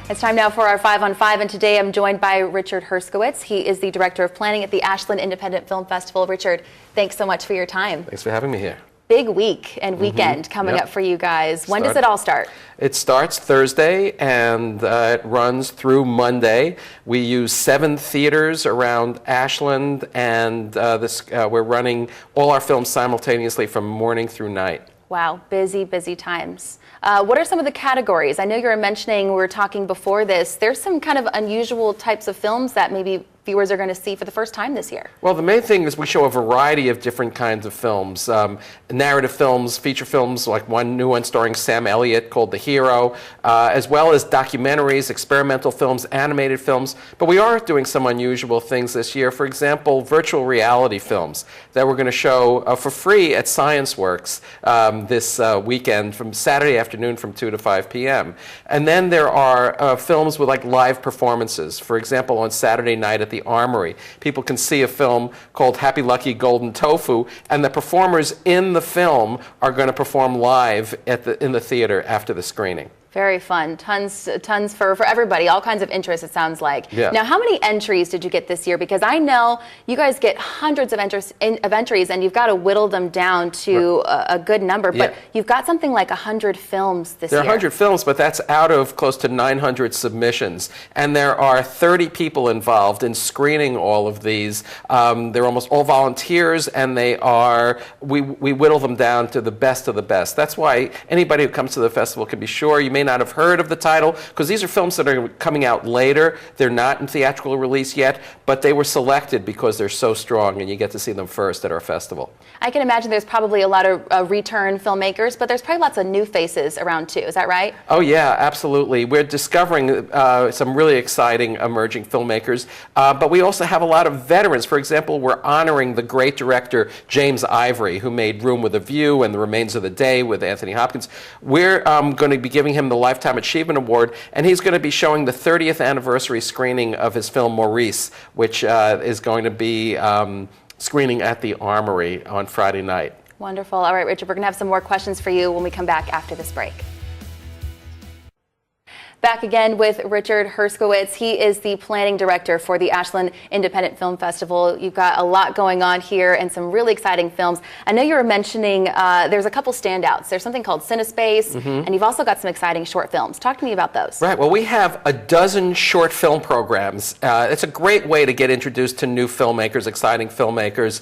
It's time now for our 5 on 5, and today I'm joined by Richard Herskowitz. He is the Director of Planning at the Ashland Independent Film Festival. Richard, thanks so much for your time. Thanks for having me here. Big week and weekend coming up for you guys. When does it all start? It starts Thursday and it runs through Monday. We use 7 theaters around Ashland, and we're running all our films simultaneously from morning through night. Wow, busy, busy times. What are some of the categories? I know you were mentioning, we were talking before this, there's some kind of unusual types of films that maybe viewers are going to see for the first time this year. Well, the main thing is we show a variety of different kinds of films. Narrative films, feature films, like one new one starring Sam Elliott called The Hero, as well as documentaries, experimental films, animated films. But we are doing some unusual things this year. For example, virtual reality films that we're going to show for free at ScienceWorks this weekend from Saturday afternoon from 2 to 5 p.m. And then there are films with like live performances. For example, on Saturday night at the Armory, people can see a film called Happy Lucky Golden Tofu, and the performers in the film are going to perform live in the theater after the screening. Very fun. Tons for everybody. All kinds of interest, it sounds like. Yeah. Now, how many entries did you get this year? Because I know you guys get hundreds of entries, and you've got to whittle them down to a good number. But you've got something like 100 films this year. There are 100 films, but that's out of close to 900 submissions. And there are 30 people involved in screening all of these. They're almost all volunteers, and we whittle them down to the best of the best. That's why anybody who comes to the festival can be sure. You may not have heard of the title, because these are films that are coming out later. They're not in theatrical release yet, but they were selected because they're so strong, and you get to see them first at our festival. I can imagine there's probably a lot of return filmmakers, but there's probably lots of new faces around too. Is that right? Oh yeah, absolutely. We're discovering some really exciting emerging filmmakers, but we also have a lot of veterans. For example, we're honoring the great director James Ivory, who made Room with a View and The Remains of the Day with Anthony Hopkins. We're going to be giving him the Lifetime Achievement Award, and he's going to be showing the 30th anniversary screening of his film Maurice, which is going to be screening at the Armory on Friday night. Wonderful. All right, Richard, we're going to have some more questions for you when we come back after this break. Back again with Richard Herskowitz. He is the planning director for the Ashland Independent Film Festival. You've got a lot going on here and some really exciting films. I know you were mentioning there's a couple standouts. There's something called CineSpace, and you've also got some exciting short films. Talk to me about those. Right. Well, we have a dozen short film programs. It's a great way to get introduced to new filmmakers, exciting filmmakers.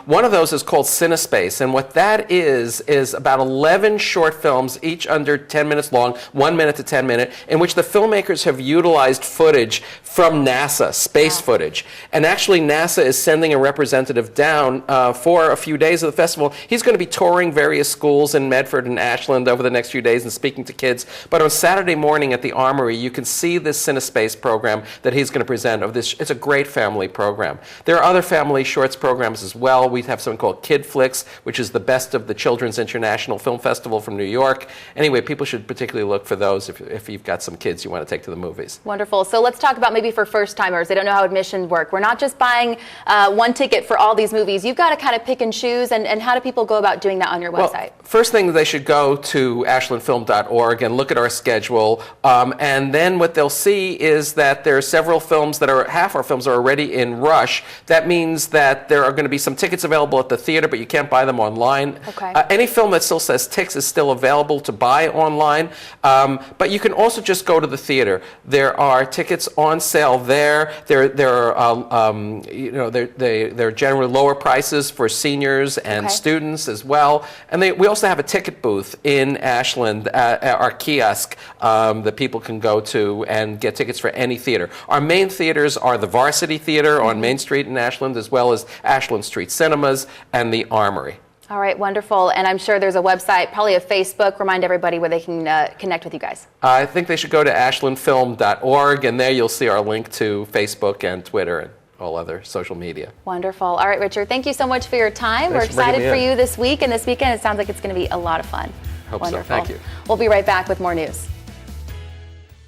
One of those is called CineSpace, and what that is about 11 short films, each under 10 minutes long, 1 minute to 10 minutes, in which the filmmakers have utilized footage from NASA, space footage. And actually NASA is sending a representative down for a few days of the festival. He's going to be touring various schools in Medford and Ashland over the next few days and speaking to kids. But on Saturday morning at the Armory, you can see this CineSpace program that he's going to present. It's a great family program. There are other family shorts programs as well. We have something called Kid Flicks, which is the best of the Children's International Film Festival from New York. Anyway, people should particularly look for those if you've got some kids you want to take to the movies. Wonderful. So let's talk about maybe for first-timers. They don't know how admissions work. We're not just buying one ticket for all these movies. You've got to kind of pick and choose, and how do people go about doing that on your website? Well, first thing, they should go to ashlandfilm.org and look at our schedule, and then what they'll see is that there are several films that are, half our films are already in rush. That means that there are going to be some tickets available at the theater, but you can't buy them online. Okay. Any film that still says Tix is still available to buy online, but you can also just go to the theater. There are tickets on sale there. There are generally lower prices for seniors and students as well. And we also have a ticket booth in Ashland, our kiosk that people can go to and get tickets for any theater. Our main theaters are the Varsity Theater on Main Street in Ashland, as well as Ashland Street Cinemas and the Armory. All right, wonderful. And I'm sure there's a website, probably a Facebook. Remind everybody where they can connect with you guys. I think they should go to ashlandfilm.org, and there you'll see our link to Facebook and Twitter and all other social media. Wonderful. All right, Richard, thank you so much for your time. We're excited for you this week and this weekend. It sounds like it's going to be a lot of fun. Hope so. Thank you. We'll be right back with more news.